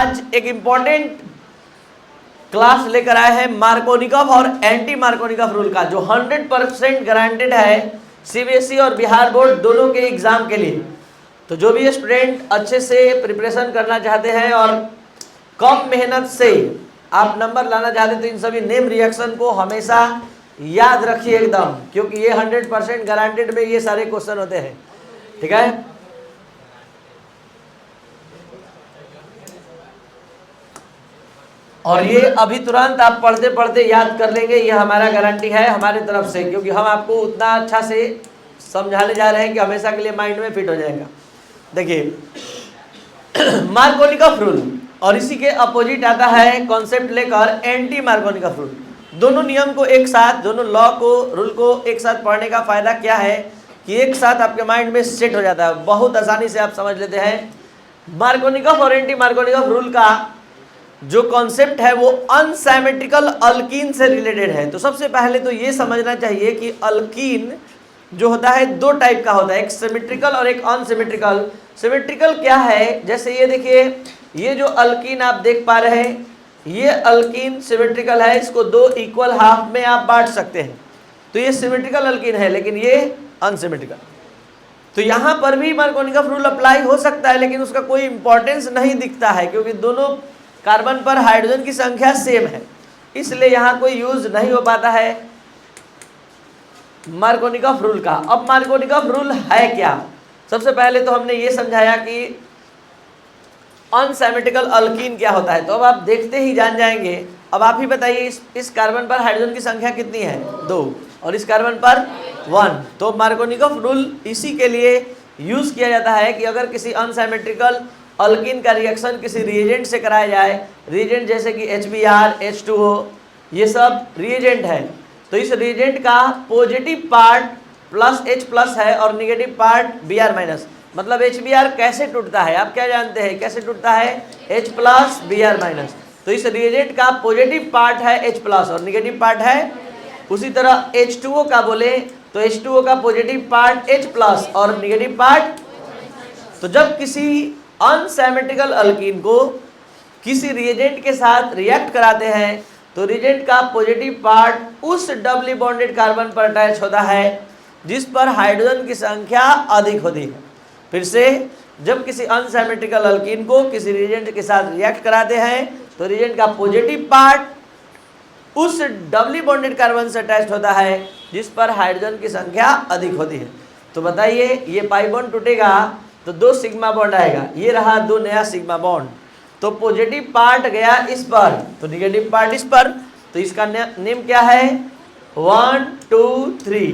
आज एक important class लेकर आए हैं मार्कोनिकॉफ और एंटी मार्कोनिकॉफ रूल का, जो 100% गारंटेड है सीबीएसई और बिहार बोर्ड दोनों के एग्जाम के लिए। तो जो भी स्टूडेंट अच्छे से प्रिपरेशन करना चाहते हैं और कम मेहनत से आप नंबर लाना चाहते हैं, तो इन सभी नेम रिएक्शन को हमेशा याद रखिए एकदम, क्योंकि ये 100% गारंटेड में ये सारे क्वेश्चन होते हैं। ठीक है, और ये अभी तुरंत आप पढ़ते पढ़ते याद कर लेंगे, ये हमारा गारंटी है हमारे तरफ से, क्योंकि हम आपको उतना अच्छा से समझाने जा रहे हैं कि हमेशा के लिए माइंड में फिट हो जाएगा। देखिए मार्कोनिकॉफ रूल और इसी के अपोजिट आता है कॉन्सेप्ट लेकर एंटी मार्कोनिकॉफ रूल। दोनों नियम को एक साथ, दोनों लॉ को, रूल को एक साथ पढ़ने का फायदा क्या है कि एक साथ आपके माइंड में सेट हो जाता है, बहुत आसानी से आप समझ लेते हैं। मार्कोनिकॉफ और एंटी मार्कोनिकॉफ रूल का जो कॉन्सेप्ट है वो अनसिमेट्रिकल अल्कीन से रिलेटेड है। तो सबसे पहले तो ये समझना चाहिए कि अल्कीन जो होता है दो टाइप का होता है, एक सिमेट्रिकल और एक अनसिमेट्रिकल। सिमेट्रिकल क्या है, जैसे ये देखिए, ये जो अल्कीन आप देख पा रहे हैं, ये अल्कीन सिमेट्रिकल है, इसको दो इक्वल हाफ में आप बांट सकते हैं, तो ये सिमेट्रिकल अल्कीन है, लेकिन ये अनसिमेट्रिकल। तो यहाँ पर भी मार्कोनिकॉफ रूल अप्लाई हो सकता है, लेकिन उसका कोई इंपॉर्टेंस नहीं दिखता है, क्योंकि दोनों कार्बन पर हाइड्रोजन की संख्या सेम है, इसलिए यहाँ कोई यूज नहीं हो पाता है मार्कोनिकॉफ रूल का। अब मार्कोनिकॉफ रूल है क्या? सबसे पहले तो हमने ये समझाया कि अनसिमेट्रिकल अल्कीन क्या होता है, तो अब आप देखते ही जान जाएंगे। अब आप ही बताइए, इस कार्बन पर हाइड्रोजन की संख्या कितनी है? 2, और इस कार्बन पर 1। तो मार्कोनिकॉफ रूल इसी के लिए यूज किया जाता है कि अगर किसी अनसिमेट्रिकल अल्कीन का रिएक्शन किसी रिएजेंट से कराया जाए, रिएजेंट जैसे कि HBr, H2O, ये सब रिएजेंट है, तो इस रिएजेंट का पॉजिटिव पार्ट प्लस H+ है और नेगेटिव पार्ट Br-। मतलब HBr कैसे टूटता है, आप क्या जानते हैं कैसे टूटता है? H+ Br-। तो इस रिएजेंट का पॉजिटिव पार्ट है H+ और नेगेटिव पार्ट है। उसी तरह H2O का बोले तो H2O का पॉजिटिव पार्ट H+ और नेगेटिव पार्ट। तो जब किसी अनसिमेट्रिकल अल्कीन को किसी रिएजेंट के साथ रिएक्ट कराते हैं, तो रिएजेंट का पॉजिटिव पार्ट उस डबली बॉन्डेड कार्बन पर अटैच होता है जिस पर हाइड्रोजन की संख्या अधिक होती है। फिर से, जब किसी अनसिमेट्रिकल अल्कीन को किसी रिएजेंट के साथ रिएक्ट कराते हैं, तो रिएजेंट का पॉजिटिव पार्ट उस डबली बॉन्डेड कार्बन से अटैच होता है जिस पर हाइड्रोजन की संख्या अधिक होती है। तो बताइए, ये पाई बॉन्ड टूटेगा तो 2 सिग्मा बॉन्ड आएगा, ये रहा 2 नया सिग्मा बॉन्ड। तो पॉजिटिव पार्ट गया इस पर, तो नेगेटिव पार्ट इस पर, तो इसका नेम क्या है? 1 2 3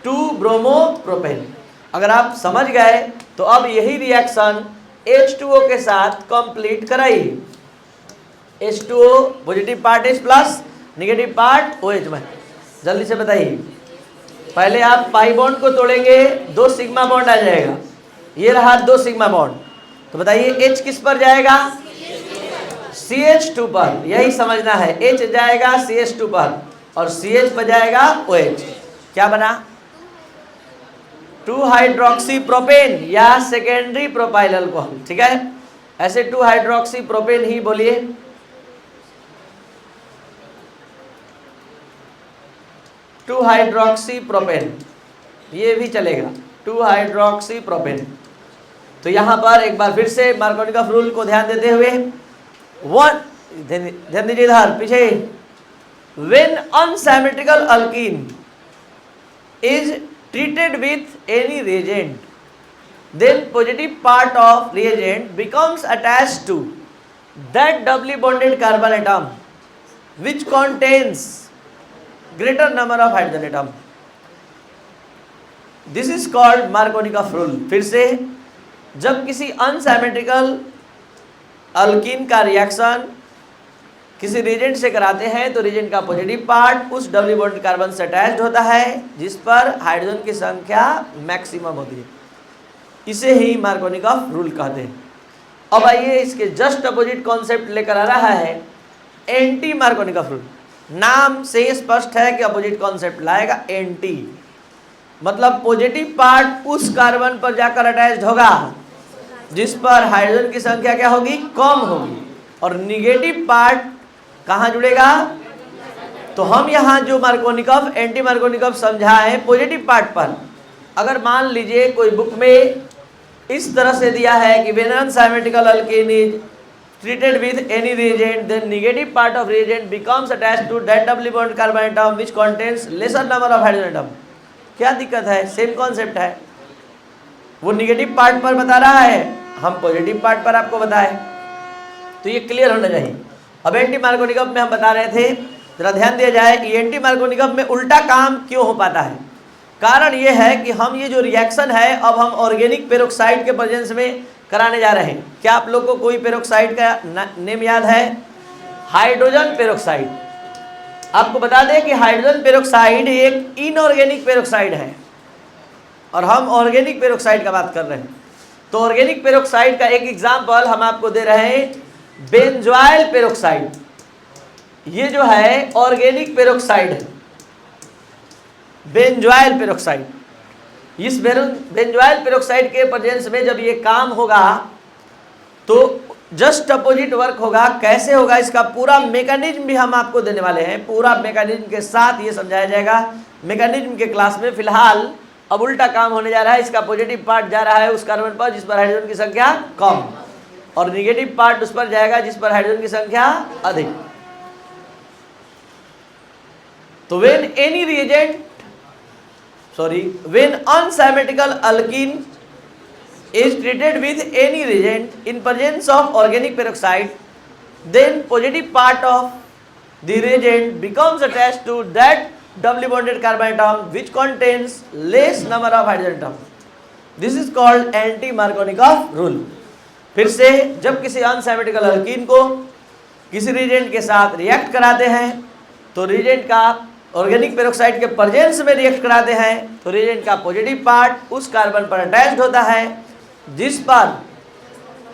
2 ब्रोमो प्रोपेन। अगर आप समझ गए तो अब यही रिएक्शन H2O के साथ कंप्लीट कराइए। H2O positive part H+, negative part OH में। जल्दी से बताइए, पहले आप पाई बॉन्ड को तोड़ेंगे, 2 सिग्मा बॉन्ड आ जाएगा, ये रहा 2 सिग्मा बॉन्ड। तो बताइए H किस पर जाएगा? CH2 पर, यही समझना है। H जाएगा CH2 पर और CH पर जाएगा OH। क्या बना? 2 हाइड्रोक्सी प्रोपेन या सेकेंडरी प्रोपाइल अल्कोहल। ठीक है, ऐसे 2 हाइड्रोक्सी प्रोपेन ही बोलिए। टू हाइड्रोक्सी प्रोपेन, ये भी चलेगा, 2 हाइड्रोक्सी प्रोपेन। तो यहाँ पर एक बार फिर से मार्कोनिकॉफ रूल को ध्यान देते हुए, ध्यान दीजिए इधर पीछे, when unsymmetrical alkene is treated with any reagent, then positive part of reagent becomes attached to that doubly bonded carbon atom which contains greater number of hydrogen atom. This is called Markovnikov rule. फिर से, जब किसी unsymmetrical alkene का reaction किसी reagent से कराते हैं, तो रिएजेंट का पॉजिटिव पार्ट उस डबली बॉन्डेड कार्बन से अटैच्ड होता है जिस पर हाइड्रोजन की संख्या मैक्सिमम होती है। इसे ही मार्कोनिकॉफ रूल कहते हैं। अब आइए, इसके जस्ट अपोजिट कॉन्सेप्ट लेकर आ रहा है एंटी मार्कोनिकॉफ रूल। नाम से ही स्पष्ट है कि अपोजिट कॉन्सेप्ट लाएगा एंटी, मतलब पॉजिटिव पार्ट उस कार्बन पर जाकर अटैच्ड होगा जिस पर हाइड्रोजन की संख्या क्या होगी? कम होगी। और निगेटिव पार्ट कहाँ जुड़ेगा? तो हम यहाँ जो मार्कोनिकॉफ एंटी मार्कोनिकॉफ समझा है पॉजिटिव पार्ट पर, अगर मान लीजिए कोई बुक में इस तरह से दिया है कि when unsymmetrical alkane is treated with any reagent, then negative part of reagent becomes attached to that doubly bonded carbon atom which contains lesser number of hydrogen atom। क्या दिक्कत है? सेम कॉन्सेप्ट है। वो निगेटिव पार्ट पर बता रहा है, हम पॉजिटिव पार्ट पर आपको बताए, तो ये क्लियर होना चाहिए। अब एंटी मार्कोनिकॉफ में हम बता रहे थे, जरा ध्यान दिया जाए कि एंटी मार्कोनिकॉफ में उल्टा काम क्यों हो पाता है। कारण ये है कि हम ये जो रिएक्शन है अब हम ऑर्गेनिक पेरोक्साइड के प्रेजेंस में कराने जा रहे हैं। क्या आप लोग को कोई पेरोक्साइड का नेम याद है? Hydrogen peroxide. आपको बता दें कि हाइड्रोजन पेरोक्साइड एक इनऑर्गेनिक पेरोक्साइड है और हम ऑर्गेनिक पेरोक्साइड का बात कर रहे हैं। तो ऑर्गेनिक पेरोक्साइड का एक एग्जांपल हम आपको दे रहे हैं, बेंजोइल पेरोक्साइड। ये जो है ऑर्गेनिक पेरोक्साइड है, बेंजोइल पेरोक्साइड। इस बेंजोइल पेरोक्साइड के प्रेजेंस में जब ये काम होगा तो जस्ट अपोजिट वर्क होगा। कैसे होगा इसका पूरा मैकेनिज्म भी हम आपको देने वाले हैं, पूरा मैकेनिज्म के साथ ये समझाया जाएगा मैकेनिज्म के क्लास में। फिलहाल अब उल्टा काम होने जा रहा है, इसका पॉजिटिव पार्ट जा रहा है उस कार्बन पर जिस पर हाइड्रोजन की संख्या कम, और निगेटिव पार्ट उस पर जाएगा जिस पर हाइड्रोजन की संख्या अधिक। तो when unsymmetrical alkene is treated with any reagent in presence of organic peroxide, then positive part of the reagent becomes attached to that doubly bonded carbon atom which contains less number of hydrogen atom. This is called anti-Markovnikov rule। फिर से जब किसी unsymmetrical alkyne को किसी reagent के साथ react कराते हैं तो रिएजेंट का ऑर्गेनिक पेरोक्साइड के प्रेजेंस में रिएक्ट कराते हैं तो रिएजेंट का पॉजिटिव पार्ट उस कार्बन पर अटैच्ड होता है जिस पर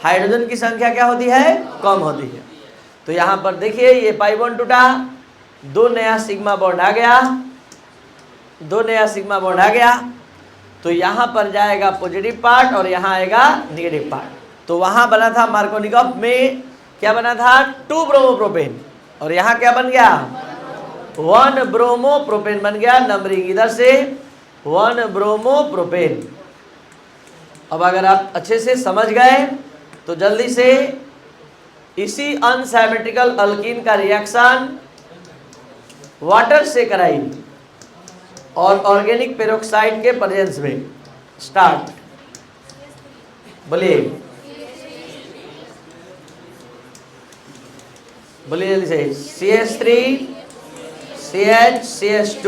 हाइड्रोजन की संख्या क्या होती है? कम होती है। तो यहाँ पर देखिए ये पाई बॉन्ड टूटा, दो नया सिग्मा बॉन्ड आ गया, दो नया सिग्मा बॉन्ड आ गया, तो यहाँ पर जाएगा पॉजिटिव पार्ट और यहाँ आएगा निगेटिव पार्ट। तो वहाँ बना था मार्कोनिकॉफ में क्या बना था? 2 ब्रोमोप्रोपेन, और यहाँ क्या बन गया? 1 ब्रोमोप्रोपेन बन गया। नंबरिंग इधर से 1 ब्रोमोप्रोपेन। अब अगर आप अच्छे से समझ गए तो जल्दी से इसी अनसिमेट्रिकल अल्कीन का रिएक्शन वाटर से कराइए और ऑर्गेनिक पेरोक्साइड के प्रेजेंस में स्टार्ट। बोलिए बोलिए जल्दी से। CH3 CH CH2,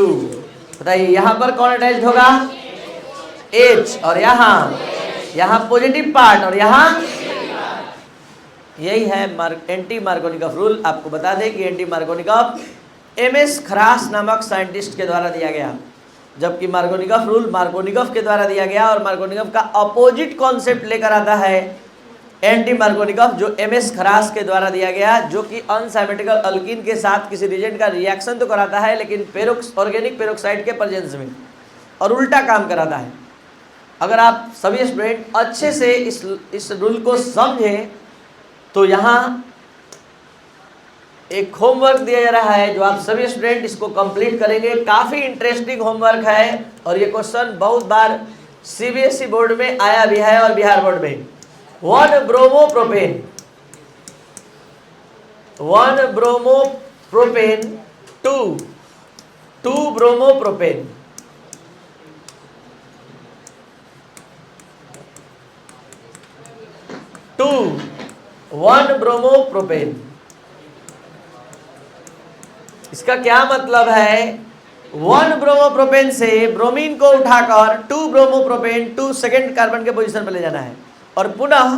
बताइए यहाँ पर कौन अटैच्ड होगा? H, और यहाँ पॉजिटिव पार्ट और यहाँ यही है एंटी मार्कोनिकॉफ रूल। आपको बता दें कि एंटी मार्कोनिकॉफ MS खरास नामक साइंटिस्ट के द्वारा दिया गया, जबकि मार्कोनिकॉफ रूल मार्कोनिकॉफ के द्वारा दिया गया और मार्कोनिकॉफ का अपोजिट कॉन्सेप्ट लेकर आता है एंटी मार्कोनिकॉफ जो MS खरास के द्वारा दिया गया, जो कि अनसिमेट्रिकल अल्कीन के साथ किसी रिएजेंट का रिएक्शन तो कराता है लेकिन ऑर्गेनिक पेरोक्साइड के प्रेजेंस में, और उल्टा काम कराता है। अगर आप सभी स्टूडेंट अच्छे से इस रूल को समझें तो यहाँ एक होमवर्क दिया जा रहा है जो आप सभी स्टूडेंट इसको कंप्लीट करेंगे। काफ़ी इंटरेस्टिंग होमवर्क है और ये क्वेश्चन बहुत बार CBSE बोर्ड में आया भी है और बिहार बोर्ड में। 1 ब्रोमोप्रोपेन 1 ब्रोमोप्रोपेन 2 ब्रोमोप्रोपेन, 1 ब्रोमोप्रोपेन। इसका क्या मतलब है? 1 ब्रोमोप्रोपेन से ब्रोमीन को उठाकर 2 ब्रोमोप्रोपेन 2 सेकेंड कार्बन के पोजीशन पर ले जाना है, और पुनः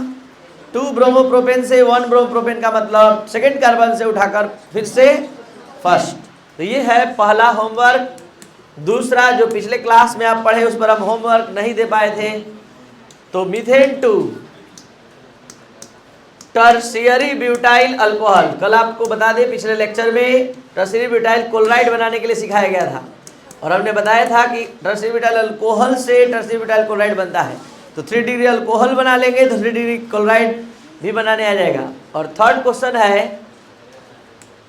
2 ब्रोमोप्रोपेन से 1 ब्रोमोप्रोपेन का मतलब सेकेंड कार्बन से उठाकर फिर से फर्स्ट। तो ये है पहला होमवर्क। दूसरा जो पिछले क्लास में आप पढ़े उस पर हम होमवर्क नहीं दे पाए थे, तो मीथेन 2 टर्शियरी ब्यूटाइल अल्कोहल, कल आपको बता दें पिछले लेक्चर में टर्शियरी ब्यूटाइल क्लोराइड बनाने के लिए सिखाया गया था और हमने बताया था कि टर्शियरी ब्यूटाइल अल्कोहल से टर्शियरी ब्यूटाइल क्लोराइड बनता है। तो 3 डिग्री अल्कोहल बना लेंगे तो 3 डिग्री क्लोराइड भी बनाने आ जाएगा। और थर्ड क्वेश्चन है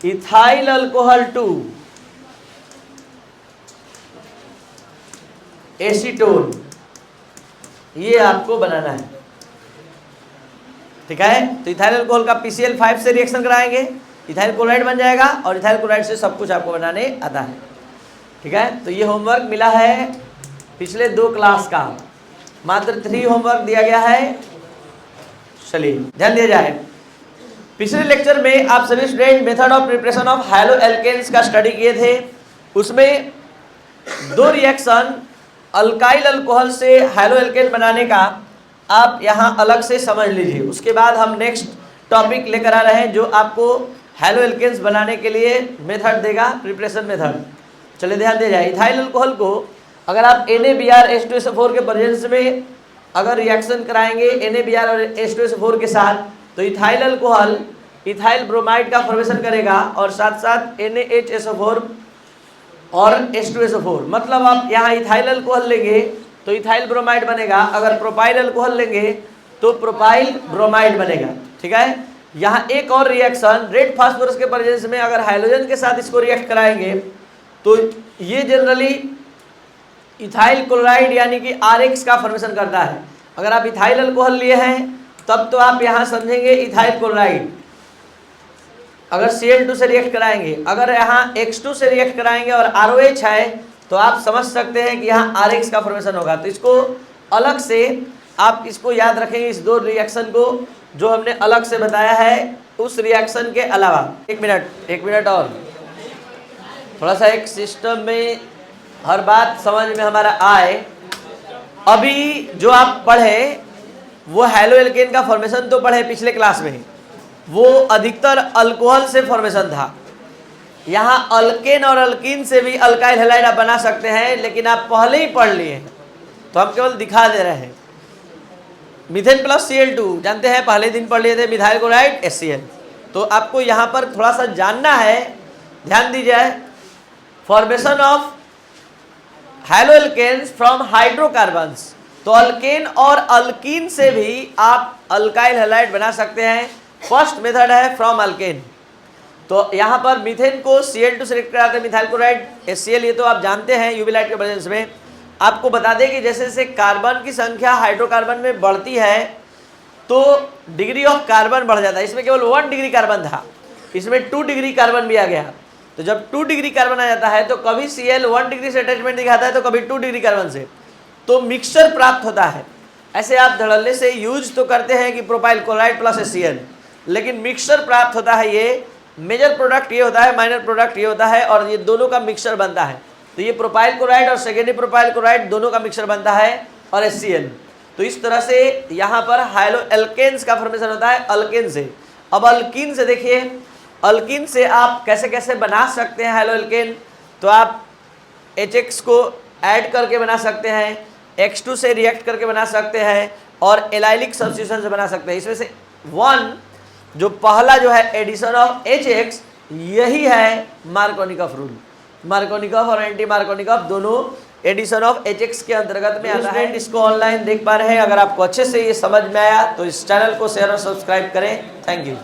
इथाइल अल्कोहल टू एसीटोन, ये आपको बनाना है। ठीक है, तो इथाइल अल्कोहल का PCl5 से रिएक्शन कराएंगे, इथाइल क्लोराइड बन जाएगा और इथाइल क्लोराइड से सब कुछ आपको बनाने आता है। ठीक है, तो ये होमवर्क मिला है पिछले 2 क्लास का, मात्र 3 होमवर्क दिया गया है। चलिए ध्यान दिया जाए। पिछले लेक्चर में आप सभी student method of preparation of haloalkanes का स्टडी किए थे। उसमें 2 रिएक्शन अल्काइल अल्कोहल से हैलो एल्केन बनाने का आप यहाँ अलग से समझ लीजिए। उसके बाद हम नेक्स्ट टॉपिक लेकर आ रहे हैं जो आपको हैलो एल्केन्स बनाने के लिए मेथड देगा, प्रिपरेशन मेथड। चलिए ध्यान दिया जाए। इथाइल अल्कोहल को अगर आप NaBrH2SO4 के प्रेजेंस में अगर रिएक्शन कराएंगे NaBr और H2SO4 के साथ, तो इथाइल अल्कोहल इथाइल ब्रोमाइड का फॉर्मेशन करेगा और साथ साथ NaHSO4 और H2SO4। मतलब आप यहाँ इथाइल अल्कोहल लेंगे तो इथाइल ब्रोमाइड बनेगा, अगर प्रोपाइल अल्कोहल लेंगे तो प्रोपाइल ब्रोमाइड बनेगा। ठीक है, यहाँ एक और रिएक्शन रेड फास्फोरस के प्रेजेंस में अगर हाइड्रोजन के साथ इसको रिएक्ट कराएंगे तो ये जनरली इथाइल क्लोराइड यानी कि RX का फॉर्मेशन करता है। अगर आप इथाइल अल्कोहल लिए हैं तब तो आप यहाँ समझेंगे इथाइल क्लोराइड, अगर Cl2 से रिएक्ट कराएंगे, अगर यहाँ X2 से रिएक्ट कराएंगे और ROH है तो आप समझ सकते हैं कि यहाँ RX का फॉर्मेशन होगा। तो इसको अलग से आप इसको याद रखेंगे, इस 2 रिएक्शन को जो हमने अलग से बताया है उस रिएक्शन के अलावा। एक मिनट और थोड़ा सा एक सिस्टम में हर बात समझ में हमारा आए। अभी जो आप पढ़े वो हैलो एल्केन का फॉर्मेशन तो पढ़े पिछले क्लास में, वो अधिकतर अल्कोहल से फॉर्मेशन था। यहाँ अल्केन और अल्कीन से भी अल्काइल हैलाइड आप बना सकते हैं, लेकिन आप पहले ही पढ़ लिए हैं तो हम केवल दिखा दे रहे हैं। मीथेन प्लस Cl2 जानते हैं, पहले दिन पढ़ लिए थे, मिथाइल क्लोराइड HCl। तो आपको यहाँ पर थोड़ा सा जानना है, ध्यान दीजिए। Formation of haloalkanes from hydrocarbons, तो अल्केन और अल्कीन से भी आप अल्काइल हैलाइड बना सकते हैं। फर्स्ट मेथड है फ्रॉम अल्केन। तो यहाँ पर मीथेन को Cl2 से रिएक्ट कराते हैं, मिथाइल क्लोराइड HCl, ये तो आप जानते हैं यूवी लाइट के प्रेजेंस में। आपको बता दें कि जैसे जैसे कार्बन की संख्या हाइड्रोकार्बन में बढ़ती है तो डिग्री ऑफ कार्बन बढ़ जाता है। इसमें केवल 1 डिग्री कार्बन था, इसमें 2 डिग्री कार्बन भी आ गया। तो जब 2 डिग्री कार्बन आ जाता है तो कभी Cl 1 डिग्री से अटैचमेंट दिखाता है तो कभी 2 डिग्री कार्बन से, तो मिक्सचर प्राप्त होता है। ऐसे आप धड़ल्ले से यूज तो करते हैं कि प्रोपाइल क्लोराइड प्लस HCl, लेकिन मिक्सचर प्राप्त होता है। ये मेजर प्रोडक्ट ये होता है, माइनर प्रोडक्ट ये होता है, और ये दोनों का मिक्सचर बनता है। तो ये प्रोपाइल क्लोराइड और सेकेंडरी प्रोपाइल क्लोराइड दोनों का मिक्सचर बनता है और HCl। तो इस तरह से यहाँ पर हैलो एल्केन्स का फॉर्मेशन होता है अल्केन से। अब अल्कीन से देखिए, अल्कीन से आप कैसे कैसे बना सकते हैं हैलो एल्केन। तो आप HX को ऐड करके बना सकते हैं, X2 से रिएक्ट करके बना सकते हैं और एलाइलिक सब्स्टिट्यूशन से बना सकते हैं। इसमें से 1 जो पहला जो है एडिशन ऑफ HX, यही है मार्कोनिकॉफ रूल। मार्कोनिकॉफ और एंटी मार्कोनिकॉफ दोनों एडिशन ऑफ HX के अंतर्गत में आता है। इसको ऑनलाइन देख पा रहे हैं। अगर आपको अच्छे से ये समझ में आया तो इस चैनल को शेयर और सब्सक्राइब करें। Thank you.